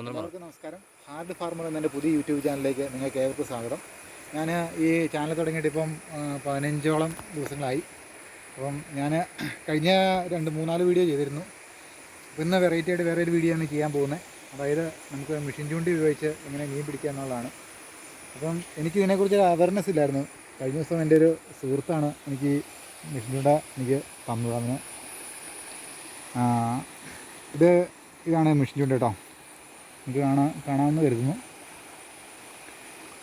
എല്ലാവർക്കും നമസ്കാരം. Hard farmer എന്നെ പുതിയ യൂട്യൂബ് ചാനലിലേക്ക് നിങ്ങൾക്ക് ഏവർക്കും സ്വാഗതം. ഞാൻ ഈ ചാനൽ തുടങ്ങിയിട്ട് ഇപ്പം 15ഓളം ദിവസങ്ങളായി. അപ്പം ഞാൻ കഴിഞ്ഞ 2-3-4 വീഡിയോ ചെയ്തിരുന്നു. അപ്പോൾ ഇന്ന് വെറൈറ്റി ആയിട്ട് വേറെ ഒരു വീഡിയോ ആണ് ചെയ്യാൻ പോകുന്നത്. അതായത് നമുക്ക് മെഷീൻ ചൂണ്ടി ഉപയോഗിച്ച് എങ്ങനെ മീൻ പിടിക്കുക എന്നുള്ളതാണ്. അപ്പം എനിക്ക് ഇതിനെക്കുറിച്ച് അവയർനെസ് ഇല്ലായിരുന്നു. കഴിഞ്ഞ ദിവസം എൻ്റെ ഒരു സുഹൃത്താണ് എനിക്ക് മെഷീൻ ചൂണ്ട എനിക്ക് തന്നത്. അങ്ങനെ ഇതാണ് മെഷീൻ ചൂണ്ട കേട്ടോ. നമുക്ക് കാണാമെന്ന് കരുതുന്നു.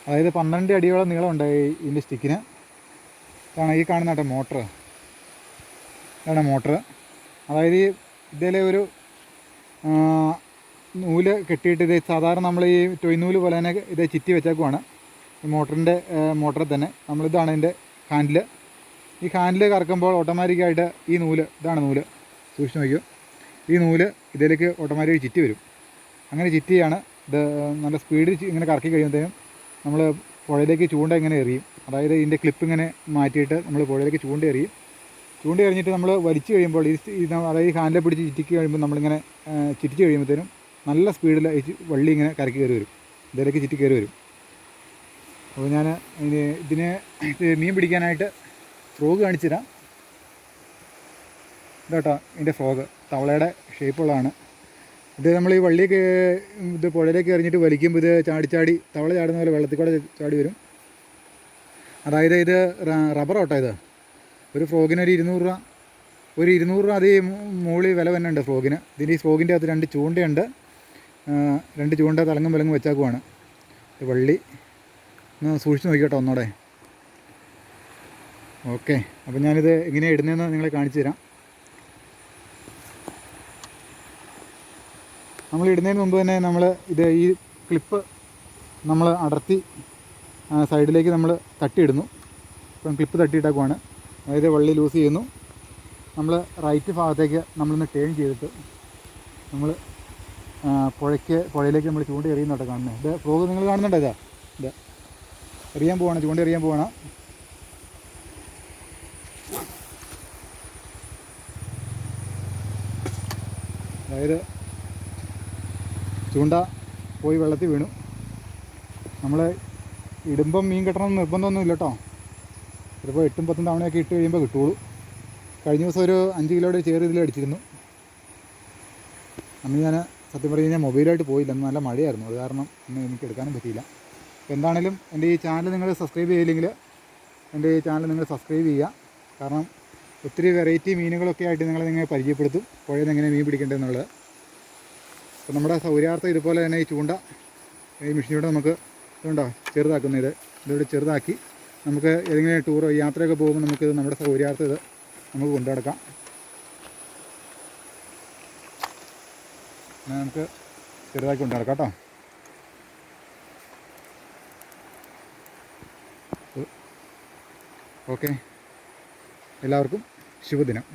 അതായത് 12 അടിയോളം നീളമുണ്ട് ഇതിൻ്റെ സ്റ്റിക്കിന്. ഈ കാണുന്ന കേട്ടോ മോട്ടർ. ഇതാണ് മോട്ടർ. അതായത് ഇതിലെ ഒരു നൂല് കെട്ടിയിട്ട് ഇത് സാധാരണ നമ്മൾ ഈ ടൊയ്നൂല് പോലെ തന്നെ ഇത് ചുറ്റി വെച്ചേക്കുവാണ്. ഈ മോട്ടറിൽ തന്നെ നമ്മളിതാണ് ഇതിൻ്റെ ഹാൻഡിൽ. ഈ ഹാൻഡിൽ കറക്കുമ്പോൾ ഓട്ടോമാറ്റിക്കായിട്ട് ഈ നൂല്, ഇതാണ് നൂല്, സൂക്ഷിച്ച് നോക്കിയോ, ഈ നൂല് ഇതിലേക്ക് ഓട്ടോമാറ്റിക് ചുറ്റി വരും. അങ്ങനെ ചുറ്റിയാണ് ഇത് നല്ല സ്പീഡിൽ ഇങ്ങനെ കറക്കി കഴിയുമ്പോഴത്തേനും നമ്മൾ പുഴയിലേക്ക് ചൂണ്ട ഇങ്ങനെ എറിയും. അതായത് ഇതിൻ്റെ ക്ലിപ്പ് ഇങ്ങനെ മാറ്റിയിട്ട് നമ്മൾ പുഴയിലേക്ക് ചൂണ്ട എറിയും. ചൂണ്ട എറിഞ്ഞിട്ട് നമ്മൾ വലിച്ചു കഴിയുമ്പോൾ അതായത് ഈ ഹാൻഡിലെ പിടിച്ച് ചുറ്റിക്ക് കഴിയുമ്പോൾ നമ്മളിങ്ങനെ ചുറ്റിച്ച് കഴിയുമ്പോഴത്തേനും നല്ല സ്പീഡിൽ വള്ളി ഇങ്ങനെ കറക്കി കയറി വരും, ഇതിലേക്ക് ചുറ്റി കയറി വരും. അപ്പോൾ ഞാൻ ഇതിനെ മീൻ പിടിക്കാനായിട്ട് ഫ്രോഗ് കാണിച്ചു തരാം. ഇതാട്ടോ ഇതിൻ്റെ ഫ്രോഗ്, തവളയുടെ ഷേപ്പുള്ളതാണ്. ഇത് നമ്മൾ ഈ വള്ളിയൊക്കെ ഇത് പുഴയിലേക്ക് എറിഞ്ഞിട്ട് വലിക്കുമ്പോൾ ഇത് ചാടി തവള ചാടുന്ന പോലെ വെള്ളത്തിൽ കൂടെ ചാടി വരും. അതായത് ഇത് റബ്ബർ ഓട്ടോ. ഇത് ഒരു ഫ്രോഗിന് ഒരു 200 രൂപ, ഒരു 200 രൂപ അത് മുകളിൽ വില തന്നെ ഉണ്ട് ഫ്രോഗിന്. ഇതിൻ്റെ ഈ ഫ്രോഗിൻ്റെ അകത്ത് 2 ചൂണ്ടയുണ്ട്. 2 ചൂണ്ട തലങ്ങും വിലങ്ങും വെച്ചാക്കുവാണ്. വള്ളി ഒന്ന് സൂക്ഷിച്ച് നോക്കിക്കോട്ടോ ഒന്നോടെ. ഓക്കെ, അപ്പോൾ ഞാനിത് എങ്ങനെയാണ് ഇടുന്നതെന്ന് നിങ്ങളെ കാണിച്ചു തരാം. നമ്മൾ ഇടുന്നതിന് മുമ്പ് തന്നെ നമ്മൾ ഈ ക്ലിപ്പ് നമ്മൾ അടർത്തി സൈഡിലേക്ക് നമ്മൾ തട്ടിയിടുന്നു. ഇപ്പം ക്ലിപ്പ് തട്ടിയിട്ടേക്കുവാണ്. അതായത് വള്ളി ലൂസ് ചെയ്യുന്നു. നമ്മൾ റൈറ്റ് ഭാഗത്തേക്ക് നമ്മളൊന്ന് ടേൺ ചെയ്തിട്ട് നമ്മൾ പുഴയിലേക്ക് നമ്മൾ ചൂണ്ട എറിയുന്നോട്ടെ കാണുന്നത്. ഇത് ഫ്രോഗ് നിങ്ങൾ കാണുന്നുണ്ടോ? ഇത് എറിയാൻ പോവാണ്, ചൂണ്ട എറിയാൻ പോവാണ്. അതായത് ചൂണ്ട പോയി വെള്ളത്തിൽ വീണു. നമ്മൾ ഇടുമ്പം മീൻ കിട്ടണമെന്ന് നിർബന്ധമൊന്നുമില്ല കേട്ടോ. ചിലപ്പോൾ 8-10 തവണയൊക്കെ ഇട്ട് കഴിയുമ്പോൾ കിട്ടുള്ളൂ. കഴിഞ്ഞ ദിവസം ഒരു 5 കിലോയുടെ ചേറ് ഇതിൽ അടിച്ചിരുന്നു. അന്ന് ഞാൻ സത്യം പറഞ്ഞു കഴിഞ്ഞാൽ മൊബൈലായിട്ട് പോയില്ല, അന്ന് നല്ല മഴയായിരുന്നു. അത് കാരണം അന്ന് എനിക്ക് എടുക്കാനും പറ്റിയില്ല. അപ്പോൾ എന്താണെങ്കിലും എൻ്റെ ഈ ചാനൽ നിങ്ങൾ സബ്സ്ക്രൈബ് ചെയ്തില്ലെങ്കിൽ എൻ്റെ ഈ ചാനൽ നിങ്ങൾ സബ്സ്ക്രൈബ് ചെയ്യുക. കാരണം ഒത്തിരി വെറൈറ്റി മീനുകളൊക്കെ ആയിട്ട് നിങ്ങളെ പരിചയപ്പെടുത്തും, പുഴയിൽ നിന്ന് എങ്ങനെ മീൻ പിടിക്കേണ്ടതെന്നുള്ളത്. അപ്പോൾ നമ്മുടെ സൗകര്യാർത്ഥം ഇതുപോലെ തന്നെ ഈ ചൂണ്ട, ഈ മെഷീനിലൂടെ നമുക്ക് ഇതുണ്ടോ ചെറുതാക്കുന്നത്, ഇതിലൂടെ ചെറുതാക്കി നമുക്ക് ഏതെങ്കിലും ടൂറോ യാത്രയൊക്കെ പോകുമ്പോൾ നമുക്കിത് നമ്മുടെ സൗകര്യാർത്ഥം ഇത് നമുക്ക് കൊണ്ടു നടക്കാം. നമുക്ക് ചെറുതാക്കി കൊണ്ടു നടക്കാം കേട്ടോ. ഓക്കെ, എല്ലാവർക്കും ശുഭദിനം.